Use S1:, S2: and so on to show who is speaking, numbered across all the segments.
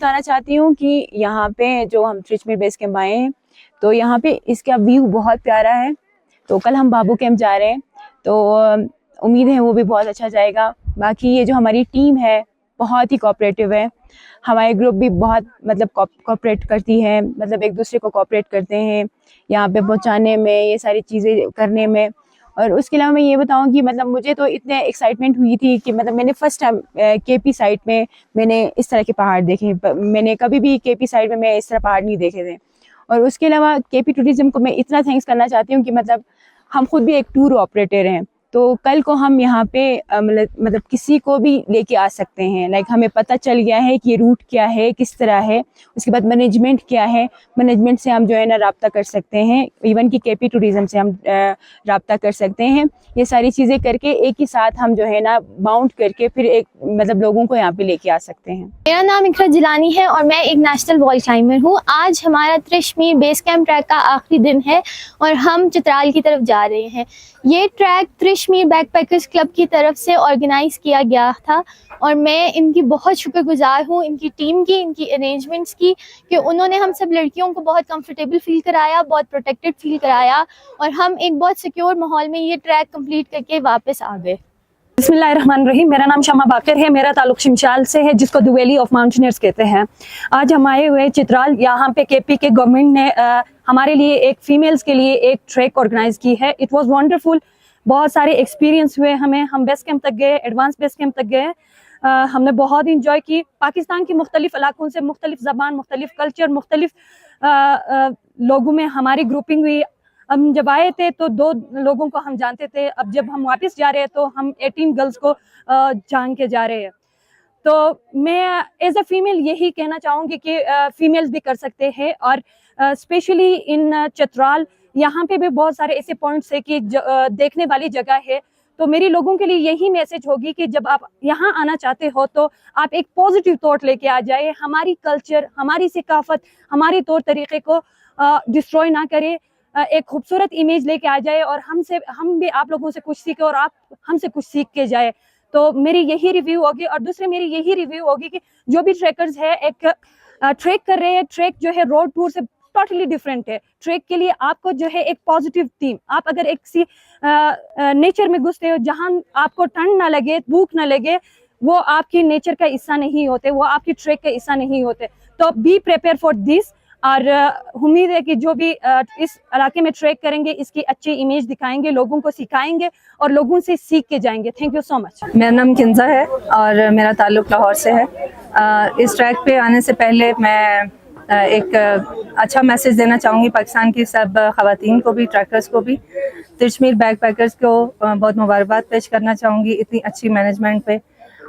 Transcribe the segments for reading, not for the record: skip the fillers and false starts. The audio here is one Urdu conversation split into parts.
S1: بتانا چاہتی ہوں کہ یہاں پہ جو ہم ترچمیر بیس کیمپ آئے ہیں تو یہاں پہ اس کا ویو بہت پیارا ہے. تو کل ہم بابو کیمپ جا رہے ہیں تو امید ہے وہ بھی بہت اچھا جائے گا. باقی یہ جو ہماری ٹیم ہے بہت ہی کوآپریٹیو ہے. ہمارے گروپ بھی بہت مطلب کوآپریٹ کرتی ہے, مطلب ایک دوسرے کو کوآپریٹ کرتے ہیں یہاں پہ پہنچانے میں, یہ ساری چیزیں کرنے میں. اور اس کے علاوہ میں یہ بتاؤں کہ مطلب مجھے تو اتنے ایکسائٹمنٹ ہوئی تھی کہ مطلب میں نے فرسٹ ٹائم کے پی سائٹ میں میں نے اس طرح کے پہاڑ دیکھے. میں نے کبھی بھی کے پی سائٹ میں اس طرح پہاڑ نہیں دیکھے تھے. اور اس کے علاوہ کے پی ٹورزم کو میں اتنا تھینکس کرنا چاہتی ہوں کہ مطلب ہم خود بھی ایک ٹور آپریٹر ہیں. تو کل کو ہم یہاں پہ مطلب کسی کو بھی لے کے آ سکتے ہیں. لائک ہمیں پتہ چل گیا ہے کہ یہ روٹ کیا ہے, کس طرح ہے. اس کے بعد مینجمنٹ کیا ہے, مینجمنٹ سے ہم جو ہے نا رابطہ کر سکتے ہیں. ایون کہ کے پی ٹورزم سے ہم رابطہ کر سکتے ہیں. یہ ساری چیزیں کر کے ایک ہی ساتھ ہم جو ہے نا باؤنڈ کر کے پھر ایک مطلب لوگوں کو یہاں پہ لے کے آ سکتے ہیں.
S2: میرا نام اقرا جیلانی ہے اور میں ایک نیشنل وال کلائمبر ہوں. آج ہمارا ترچمیر بیس کیمپ ٹریک کا آخری دن ہے اور ہم چترال کی طرف جا رہے ہیں. یہ ٹریک ترچمیر بیک پیکرز کلب کی طرف سے آرگنائز کیا گیا تھا اور میں ان کی بہت شکر گزار ہوں, ان کی ٹیم کی, ان کی ارینجمنٹس کی, کہ انہوں نے ہم سب لڑکیوں کو بہت کمفرٹیبل فیل کرایا, بہت پروٹیکٹڈ فیل کرایا اور ہم ایک بہت سیکیور ماحول میں یہ ٹریک کمپلیٹ کر کے واپس آ گئے.
S3: بسم اللہ الرحمن الرحیم. میرا نام شمع باقر ہے. میرا تعلق شمشال سے ہے جس کو دی ویلی آف ماؤنٹینئرز کہتے ہیں. آج ہم آئے ہوئے چترال. یہاں پہ کے پی کے گورنمنٹ نے ہمارے لیے ایک فیمیلز کے لیے ایک ٹریک آرگنائز کی ہے. It was wonderful. بہت سارے ایکسپیرینس ہوئے ہمیں. ہم بیس کیمپ تک گئے, ایڈوانس بیس کیمپ تک گئے. ہم نے بہت انجوائے کی. پاکستان کے مختلف علاقوں سے مختلف زبان, مختلف کلچر, مختلف لوگوں میں ہماری گروپنگ ہوئی. ہم جب آئے تھے تو 2 لوگوں کو ہم جانتے تھے. اب جب ہم واپس جا رہے ہیں تو ہم 18 گرلز کو جان کے جا رہے ہیں. تو میں ایز اے فیمیل یہی کہنا چاہوں گی کہ فیمیلز بھی کر سکتے ہیں. اور اسپیشلی ان چترال یہاں پہ بھی بہت سارے ایسے پوائنٹس ہیں کہ دیکھنے والی جگہ ہے. تو میری لوگوں کے لیے یہی میسج ہوگی کہ جب آپ یہاں آنا چاہتے ہو تو آپ ایک پازیٹیو تھاٹ لے کے آ جائے. ہماری کلچر, ہماری ثقافت, ہماری طور طریقے کو ڈسٹروائے نہ کرے. ایک خوبصورت امیج لے کے آ جائے اور ہم بھی آپ لوگوں سے کچھ سیکھیں اور آپ ہم سے کچھ سیکھ کے جائے. تو میری یہی ریویو ہوگی. اور دوسرے میری یہی ریویو ہوگی کہ جو بھی ٹریکرز ہے ایک ٹریک کر رہے ہیں, ٹریک جو ہے روڈ ٹور سے ٹوٹلی ڈفرینٹ ہے. ٹریک کے لیے آپ کو جو ہے ایک پازیٹیو تھیم, آپ اگر ایک سی نیچر میں گھستے ہو جہاں آپ کو ٹھنڈ نہ لگے, بھوک نہ لگے, وہ آپ کی نیچر کا حصہ نہیں ہوتے, وہ آپ کی ٹریک کا حصہ نہیں ہوتے. تو بی پریپیئر فار دس. اور امید ہے کہ جو بھی اس علاقے میں ٹریک کریں گے اس کی اچھی امیج دکھائیں گے, لوگوں کو سکھائیں گے اور لوگوں سے سیکھ کے جائیں گے. تھینک یو سو مچ.
S4: میرا نام کنزا ہے اور میرا تعلق لاہور سے ہے. اس ٹریک پہ آنے سے پہلے میں ایک اچھا میسج دینا چاہوں گی پاکستان کی سب خواتین کو بھی, ٹریکرز کو بھی. ترچمیر بیک پیکرز کو بہت مبارکباد پیش کرنا چاہوں گی اتنی اچھی مینجمنٹ پہ.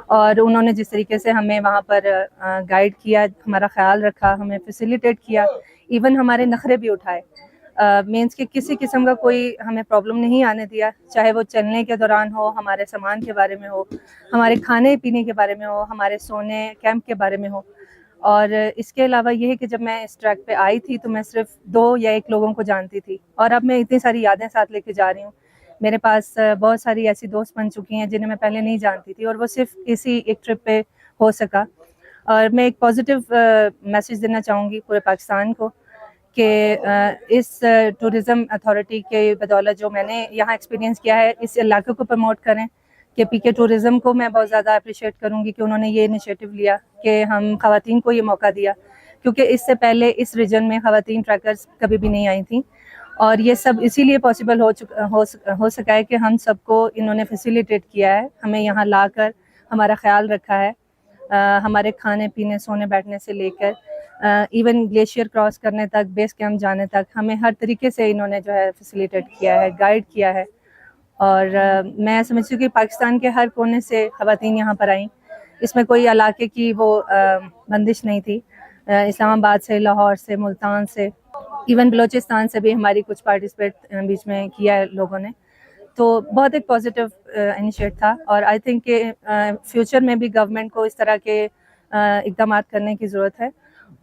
S4: اور انہوں نے جس طریقے سے ہمیں وہاں پر گائیڈ کیا, ہمارا خیال رکھا, ہمیں فیسیلیٹیٹ کیا, ایون ہمارے نخرے بھی اٹھائے. مینس کہ کسی قسم کا کوئی ہمیں پرابلم نہیں آنے دیا, چاہے وہ چلنے کے دوران ہو, ہمارے سامان کے بارے میں ہو, ہمارے کھانے پینے کے بارے میں ہو, ہمارے سونے کیمپ کے بارے میں ہو. اور اس کے علاوہ یہ ہے کہ جب میں اس ٹریک پہ آئی تھی تو میں صرف 2 یا 1 لوگوں کو جانتی تھی اور اب میں اتنی ساری یادیں ساتھ لے کے جا رہی ہوں. میرے پاس بہت ساری ایسی دوست بن چکی ہیں جنہیں میں پہلے نہیں جانتی تھی اور وہ صرف اسی ایک ٹرپ پہ ہو سکا. اور میں ایک پازیٹیو میسیج دینا چاہوں گی پورے پاکستان کو کہ اس ٹورزم اتھارٹی کے بدولت جو میں نے یہاں ایکسپیرینس کیا ہے اس علاقے کو پروموٹ کریں. کہ پی کے ٹورزم کو میں بہت زیادہ اپریشیٹ کروں گی کہ انہوں نے یہ انیشیٹو لیا کہ ہم خواتین کو یہ موقع دیا, کیونکہ اس سے پہلے اس ریجن میں خواتین ٹریکرز کبھی بھی نہیں آئی تھیں. اور یہ سب اسی لیے پاسبل ہو سکا ہے کہ ہم سب کو انہوں نے فیسیلیٹیٹ کیا ہے, ہمیں یہاں لا کر ہمارا خیال رکھا ہے, ہمارے کھانے پینے, سونے بیٹھنے سے لے کر ایون گلیشیئر کراس کرنے تک, بیس کیمپ جانے تک, ہمیں ہر طریقے سے انہوں نے جو ہے فیسیلیٹیٹ کیا ہے, گائیڈ کیا ہے. اور میں سمجھتی ہوں کہ پاکستان کے ہر کونے سے خواتین یہاں پر آئیں. اس میں کوئی علاقے کی وہ بندش نہیں تھی. اسلام آباد سے, لاہور سے, ملتان سے, ایون بلوچستان سے بھی ہماری کچھ پارٹیسپیٹ بیچ میں کیا ہے لوگوں نے. تو بہت ایک پازیٹیو انیشیٹ تھا اور آئی تھنک کہ فیوچر میں بھی گورنمنٹ کو اس طرح کے اقدامات کرنے کی ضرورت ہے.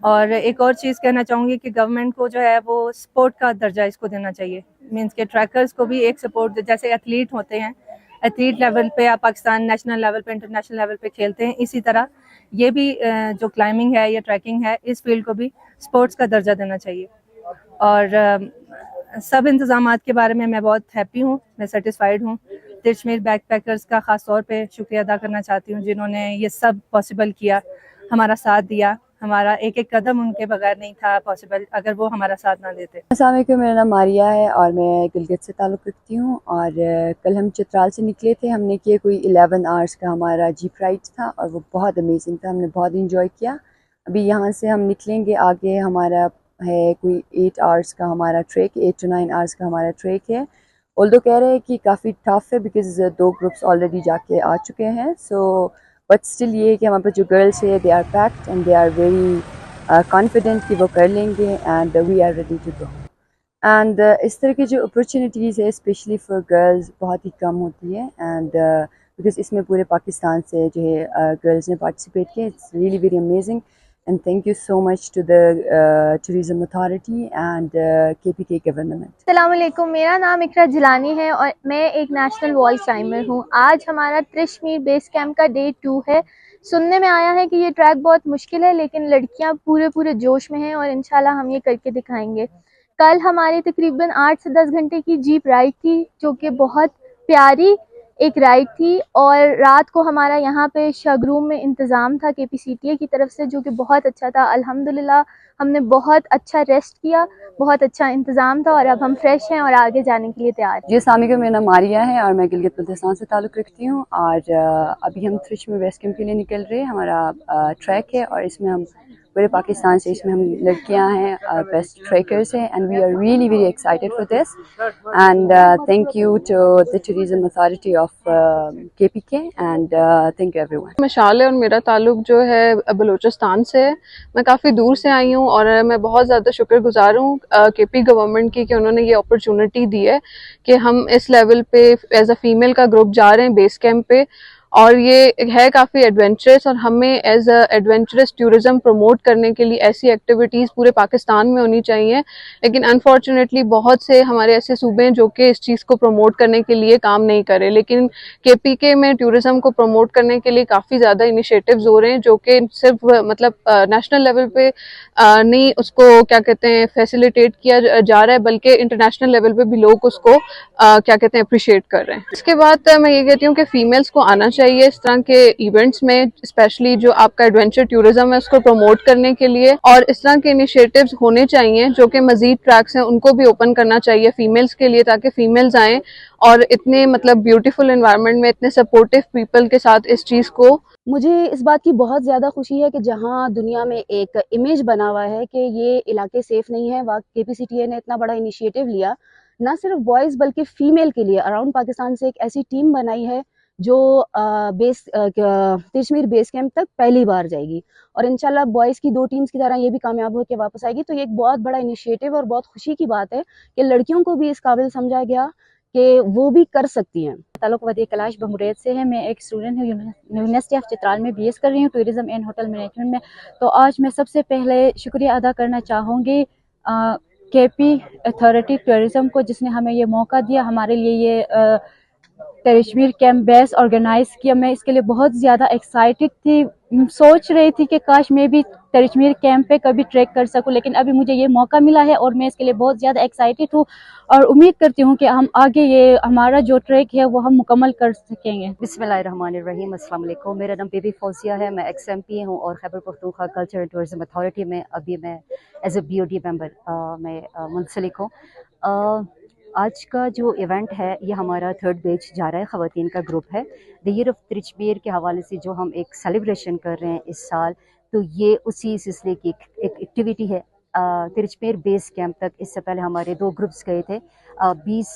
S4: اور ایک اور چیز کہنا چاہوں گی کہ گورنمنٹ کو جو ہے وہ سپورٹ کا درجہ اس کو دینا چاہیے. مینس کہ ٹریکرز کو بھی ایک سپورٹ, جیسے ایتھلیٹ ہوتے ہیں, ایتھلیٹ لیول پہ آپ پاکستان نیشنل لیول پہ, انٹرنیشنل لیول پہ کھیلتے ہیں, اسی طرح یہ بھی جو کلائمبنگ ہے یا ٹریکنگ ہے اس فیلڈ کو بھی اسپورٹس کا درجہ دینا چاہیے. اور سب انتظامات کے بارے میں بہت ہیپی ہوں, میں سیٹسفائیڈ ہوں. ترچمیر بیک پیکرز کا خاص طور پہ شکریہ ادا کرنا چاہتی ہوں جنہوں نے یہ سب پاسبل کیا, ہمارا ساتھ دیا. ہمارا ایک ایک قدم ان کے بغیر نہیں تھا پاسبل اگر وہ ہمارا ساتھ نہ دیتے.
S1: السلام علیکم, میرا نام ماریہ ہے اور میں گلگت سے تعلق رکھتی ہوں. اور کل ہم چترال سے نکلے تھے. ہم نے کیا کوئی 11 آورس کا ہمارا جیپ رائڈ تھا اور وہ بہت امیزنگ تھا, ہم نے بہت انجوائے کیا. ابھی یہاں سے ہم نکلیں گے, آگے ہمارا ہے کوئی 8 آورس کا ہمارا ٹریک, 8 to 9 آورس کا ہمارا ٹریک ہے. اولدو کہہ رہے ہیں کہ کافی ٹف ہے بیکاز 2 گروپس آلریڈی جا کے آ چکے ہیں. سو بٹ اسٹل یہ ہے کہ ہمارے پاس جو گرلس ہے they are packed and they are very confident کہ وہ کر لیں گے and we are ready to go. And اس طرح کی جو اپرچونیٹیز ہے اسپیشلی فار گرلز بہت ہی کم ہوتی ہے. اینڈ بیکاز اس میں پورے پاکستان سے جو ہے گرلز نے پارٹیسپیٹ کیا. It's really very amazing and thank you so much to the tourism authority and KPK government.
S2: السلام علیکم, میرا نام اقرا جیلانی ہے اور میں ایک نیشنل وال کلائمبر ہوں. آج ہمارا ترشمیر بیس کیمپ کا ڈے 2 ہے. سننے میں آیا ہے کہ یہ ٹریک بہت مشکل ہے لیکن لڑکیاں پورے جوش میں ہیں اور انشاءاللہ ہم یہ کر کے دکھائیں گے. کل ہماری تقریباً 8 سے 10 گھنٹے کی جیپ رائڈ تھی جو کہ بہت پیاری ایک رائڈ تھی. اور رات کو ہمارا یہاں پہ شگ روم میں انتظام تھا KPCTA کی طرف سے جو کہ بہت اچھا تھا. الحمدللہ ہم نے بہت اچھا ریسٹ کیا, بہت اچھا انتظام تھا اور اب ہم فریش ہیں اور آگے جانے کے لیے تیار ہیں.
S1: جی السلام علیکم, میرا نام ماریہ ہے اور میں گلگت بلتستان سے تعلق رکھتی ہوں. اور ابھی ہم ترچمیر بیس کیمپ کے لیے نکل رہے ہیں. ہمارا ٹریک ہے اور اس میں ہم پورے پاکستان سے, اس میں ہم لڑکیاں ہیں بیسٹ ٹریکرز ہیں and we are really very excited for this. And thank you to the tourism authority of KPK and thank you everyone.
S5: Mashal ہے اور میرا تعلق جو ہے بلوچستان سے ہے. میں کافی دور سے آئی ہوں اور میں بہت زیادہ شکر گزار ہوں KP گورنمنٹ کی کہ انہوں نے یہ اپرچونٹی دی ہے کہ ہم اس لیول پہ ایز اے فیمیل کا گروپ جا رہے ہیں بیس کیمپ پہ. اور یہ ہے کافی ایڈونچرس اور ہمیں as a adventurous tourism promote کرنے کے لیے ایسی ایکٹیویٹیز پورے پاکستان میں ہونی چاہیے. لیکن انفارچونیٹلی بہت سے ہمارے ایسے صوبے ہیں جو کہ اس چیز کو پروموٹ کرنے کے لیے کام نہیں کرے. لیکن KPK میں ٹورزم کو پروموٹ کرنے کے لیے کافی زیادہ انیشیٹوز ہو رہے ہیں جو کہ صرف مطلب نیشنل لیول پہ نہیں اس کو کیا کہتے ہیں فیسیلیٹیٹ کیا جا رہا ہے بلکہ انٹرنیشنل لیول پہ بھی لوگ اس کو کیا کہتے ہیں اپریشیٹ کر رہے ہیں. اس کے بعد میں یہ کہتی ہوں کہ فیمیلز کو آنا چاہیے اس طرح کے ایونٹس میں, اسپیشلی جو آپ کا ایڈونچر ٹورزم ہے اس کو پروموٹ کرنے کے لیے. اور اس طرح کے انیشیٹوز ہونے چاہیے جو کہ مزید ٹریکس ہیں ان کو بھی اوپن کرنا چاہیے فیمیلز کے لیے تاکہ فیمیلز آئیں اور اتنے مطلب بیوٹیفل انوائرمنٹ میں اتنے سپورٹیو پیپل کے ساتھ اس چیز کو.
S6: مجھے اس بات کی بہت زیادہ خوشی ہے کہ جہاں دنیا میں ایک امیج بنا ہوا ہے کہ یہ علاقے سیف نہیں ہے, KPCTA نے اتنا بڑا انیشیٹو لیا نہ صرف بوائز بلکہ فیمیل کے لیے. اراؤنڈ پاکستان سے ایک ایسی ٹیم بنائی ہے جو ترچمیر بیس کیمپ تک پہلی بار جائے گی اور انشاءاللہ بوائز کی 2 ٹیمز کی طرح یہ بھی کامیاب ہو کے واپس آئے گی. تو یہ ایک بہت بڑا انیشیٹو اور بہت خوشی کی بات ہے کہ لڑکیوں کو بھی اس قابل سمجھا گیا کہ وہ بھی کر سکتی ہیں.
S7: تعلق ودیع کلاش بمرید سے ہے. میں ایک اسٹوڈنٹ ہوں یونیورسٹی آف چترال میں BS کر رہی ہوں ٹورزم اینڈ ہوٹل مینجمنٹ میں. تو آج میں سب سے پہلے شکریہ ادا کرنا چاہوں گی KP اتھارٹی ٹورزم کو جس نے ہمیں یہ موقع دیا, ہمارے لیے یہ ترچمیر کیمپ بیس آرگنائز کیا. میں اس کے لیے بہت زیادہ ایکسائٹڈ تھی, سوچ رہی تھی کہ کاش میں بھی ترچمیر کیمپ پہ کبھی ٹریک کر سکوں, لیکن ابھی مجھے یہ موقع ملا ہے اور میں اس کے لیے بہت زیادہ ایکسائٹڈ ہوں اور امید کرتی ہوں کہ ہم آگے یہ ہمارا جو ٹریک ہے وہ ہم مکمل کر سکیں گے. بسم اللہ الرحمن الرحیم. السلام علیکم. میرا نام بی فوزیہ ہے. میں ایکس MP ہوں اور Khyber Pakhtunkhwa culture and tourism authority میں ابھی میں ایز اے BOD ممبر میں منسلک ہوں. آج کا جو ایونٹ ہے یہ ہمارا 3rd بیچ جا رہا ہے, خواتین کا گروپ ہے. دی ایئر آف ترچمیر کے حوالے سے جو ہم ایک سیلیبریشن کر رہے ہیں اس سال, تو یہ اسی سلسلے کی ایک ایکٹیویٹی ہے. ترچمیر بیس کیمپ تک اس سے پہلے ہمارے 2 گروپس گئے تھے. 20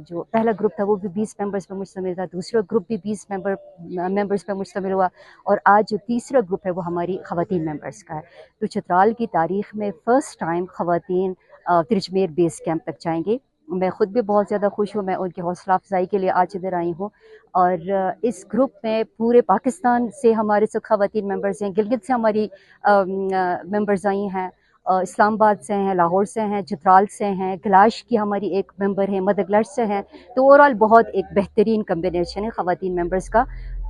S7: جو پہلا گروپ تھا وہ بھی 20 ممبرس پہ مشتمل تھا, دوسرا گروپ بھی 20 ممبرس پہ مشتمل ہوا اور آج جو تیسرا گروپ ہے وہ ہماری خواتین ممبرس کا ہے. تو چترال کی تاریخ میں فرسٹ ٹائم خواتین ترچمیر بیس کیمپ تک جائیں گے. میں خود بھی بہت زیادہ خوش ہوں. میں ان کی حوصلہ افزائی کے لیے آج ادھر آئی ہوں اور اس گروپ میں پورے پاکستان سے ہمارے سب خواتین ممبرز ہیں. گلگت سے ہماری ممبرز آئی ہیں, اسلام آباد سے ہیں, لاہور سے ہیں, چترال سے ہیں, کلاش کی ہماری ایک ممبر ہیں, مدگلڑ سے ہیں. تو اوور آل بہت ایک بہترین کمبینیشن ہے خواتین ممبرز کا.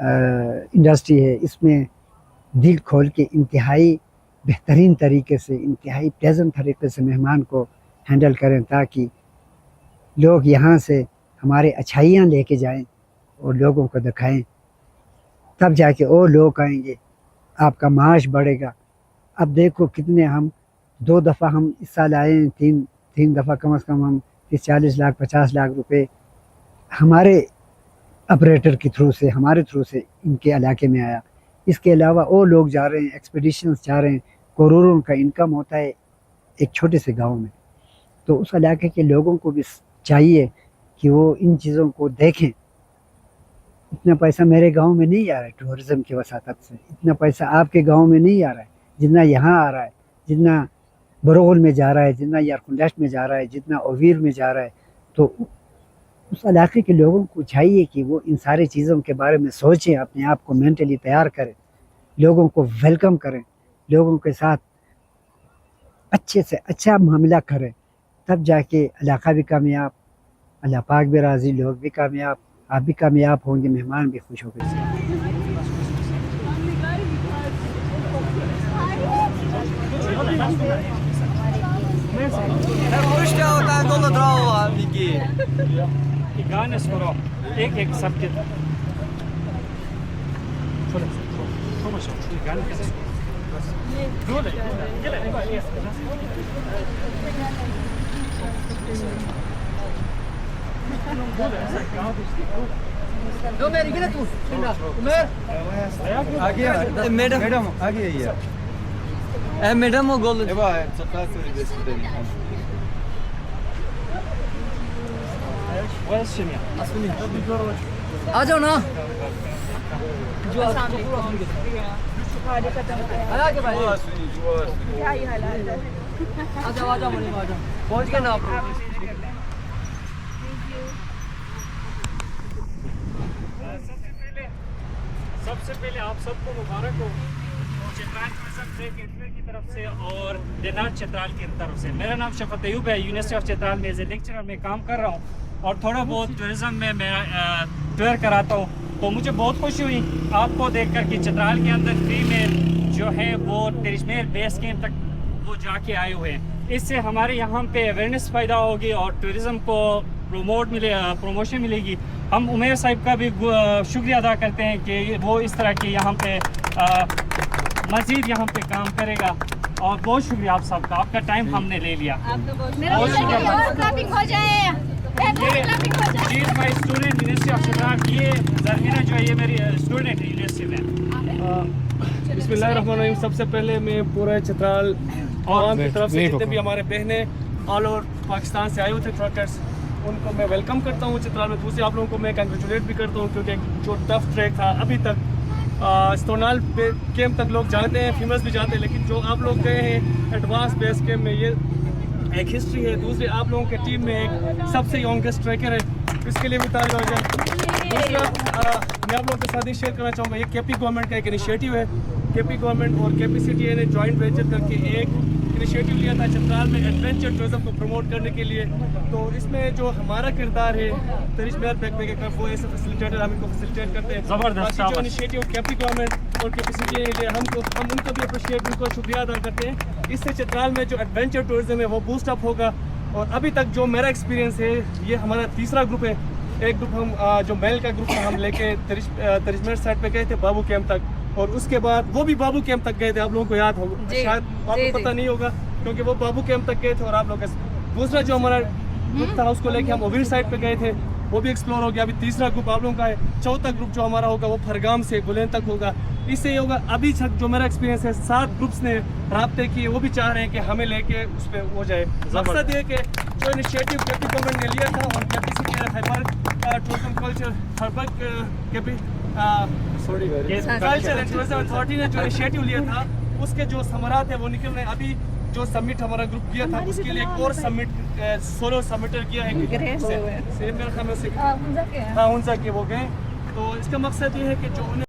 S8: انڈسٹری ہے، اس میں دل کھول کے انتہائی بہترین طریقے سے، انتہائی پلیزنٹ طریقے سے مہمان کو ہینڈل کریں، تاکہ لوگ یہاں سے ہمارے اچھائیاں لے کے جائیں اور لوگوں کو دکھائیں، تب جا کے اور لوگ آئیں گے، آپ کا معاش بڑھے گا۔ اب دیکھو کتنے ہم 2 دفعہ ہم اس سال آئے ہیں، تین دفعہ کم از کم ہم 40 لاکھ 50 لاکھ روپے ہمارے آپریٹر کے تھرو سے، ہمارے تھرو سے ان کے علاقے میں آیا۔ اس کے علاوہ اور لوگ جا رہے ہیں، ایکسپیڈیشنز جا رہے ہیں، کروڑوں کا انکم ہوتا ہے ایک چھوٹے سے گاؤں میں۔ تو اس علاقے کے لوگوں کو بھی چاہیے کہ وہ ان چیزوں کو دیکھیں۔ اتنا پیسہ میرے گاؤں میں نہیں آ رہا ہے ٹورزم کی وساطت سے، اتنا پیسہ آپ کے گاؤں میں نہیں آ رہا ہے جتنا یہاں آ رہا ہے، جتنا برغل میں جا رہا ہے، جتنا یارکنڈشت میں جا رہا ہے، جتنا اویر میں جا رہا ہے۔ تو اس علاقے کے لوگوں کو چاہیے کہ وہ ان ساری چیزوں کے بارے میں سوچیں، اپنے آپ کو مینٹلی تیار کریں، لوگوں کو ویلکم کریں، لوگوں کے ساتھ اچھے سے اچھا معاملہ کریں، تب جا کے علاقہ بھی کامیاب، اللہ پاک بھی راضی، لوگ بھی کامیاب، آپ بھی کامیاب ہوں گے، مہمان بھی خوش ہو گئے۔
S9: ایک سبجیکٹ
S10: میڈم وہ گول آ جاؤ نا۔ پہنچ گئے نا آپ؟
S9: سب سے پہلے آپ سب کو مبارک ہو چترال ٹورزم ٹریک ایڈوائزر کی طرف سے اور دینار چترال کی طرف سے۔ میرا نام شفقت ایوب ہے، یونیورسٹی آف چترال میں ایز اے لیکچرر میں کام کر رہا ہوں اور تھوڑا بہت ٹورزم میں ٹور کراتا ہوں۔ تو مجھے بہت خوشی ہوئی آپ کو دیکھ کر کہ چترال کے اندر فیمیل جو ہے وہ ترشمیر بیس کیمپ تک وہ جا کے آئے ہوئے ہیں۔ اس سے ہمارے یہاں پہ اویئرنیس پیدا ہوگی اور ٹورزم کو پروموشن ملے گی۔ ہم عمیر صاحب کا بھی شکریہ ادا کرتے ہیں کہ وہ اس طرح کے یہاں پہ مزید یہاں پہ کام کرے گا، اور بہت شکریہ آپ سب کا، آپ کا ٹائم ہم نے لے لیا۔ جیت my student university of Chitral, یہ زرمینہ جو ہے یہ میری اسٹوڈنٹ ہے یونیورسٹی میں۔
S11: بسم اللہ الرحمن الرحیم۔ سب سے پہلے میں پورے چترال عوام کی طرف سے جتنے بھی ہمارے بہنیں آل اوور پاکستان سے آئے ہوئے تھے ٹرکرس، ان کو میں ویلکم کرتا ہوں چترال میں۔ دوسرے آپ لوگوں کو میں کنگریچولیٹ بھی کرتا ہوں، کیونکہ جو ٹف ٹریک تھا ابھی تک استونال کیمپ تک لوگ جاتے ہیں، فیمس بھی جاتے ہیں، لیکن جو آپ لوگ گئے ہیں ایڈوانس بیس کیمپ میں، یہ ایک ہسٹری ہے۔ دوسرے آپ لوگوں کے ٹیم میں ایک سب سے یونگسٹ ٹریکر ہے، اس کے لیے بھی تعریف ہو جائے۔ دوسرا میں آپ لوگوں کے ساتھ یہ شیئر کرنا چاہوں گا، یہ کے پی گورنمنٹ کا ایک انیشیٹو ہے۔ کے پی گورنمنٹ اور K P C T A نے جوائنٹ وینچر کر کے ایک انیشیٹو لیا تھا چترال میں ایڈونچر ٹورزم کو پروموٹ کرنے کے لیے۔ تو اس میں جو ہمارا کردار ہے ترشمیر بیک پیکر، وہ ایسے فیسیلیٹیٹر ہم ان کو فیسیلیٹیٹ کرتے ہیں۔
S9: زبردست
S11: جو انیشیٹو کے پی گورنمنٹ اور K P C T A نے لیا، ہم ان کو بھی اپریشیٹ، ان کو شکریہ ادا کرتے ہیں۔ اس سے چترال میں جو ایڈونچر ٹورزم ہے وہ بوسٹ اپ ہوگا۔ اور ابھی تک جو میرا ایکسپیرینس ہے، یہ ہمارا تیسرا گروپ ہے۔ ایک گروپ ہم جو میل کا گروپ ہم لے کے ترشمیر سائڈ پہ گئے تھے بابو کیمپ تک، اور اس کے بعد وہ بھی بابو کیمپ تک گئے تھے۔ آپ لوگوں کو یاد ہوگا، شاید آپ کو پتہ نہیں ہوگا کیونکہ وہ بابو کیمپ تک گئے تھے، اور آپ لوگ دوسرا جو ہمارا گروپ تھا اس کو لے کے ہم اویر سائڈ پہ گئے تھے، وہ بھی ایکسپلور ہو گیا۔ ابھی تیسرا گروپ آپ لوگوں کا ہے۔ چوتھا گروپ جو ہمارا ہوگا وہ پھرگام سے گلین تک ہوگا۔ اس سے یہ ہوگا، ابھی تک جو میرا ایکسپیرینس ہے 7 گروپس نے رابطے کیے، وہ بھی چاہ رہے ہیں کہ ہمیں لے کے اس پہ ہو جائے۔ مقصد یہ کہ جو انیشیٹو کے پی گورنمنٹ نے لیا تھا اور K P C T Khyber tourism culture culture and tourism authority نے جو انیشیٹو لیا تھا، اس کے جو ثمرات ہیں وہ نکل رہے ہیں۔ ابھی جو سمٹ ہمارا گروپ کیا تھا، اس کے لیے ایک اور سمٹ سولو سمٹر کیا ہے، ہنزا کے وہ گئے۔ تو اس کا مقصد یہ ہے کہ جو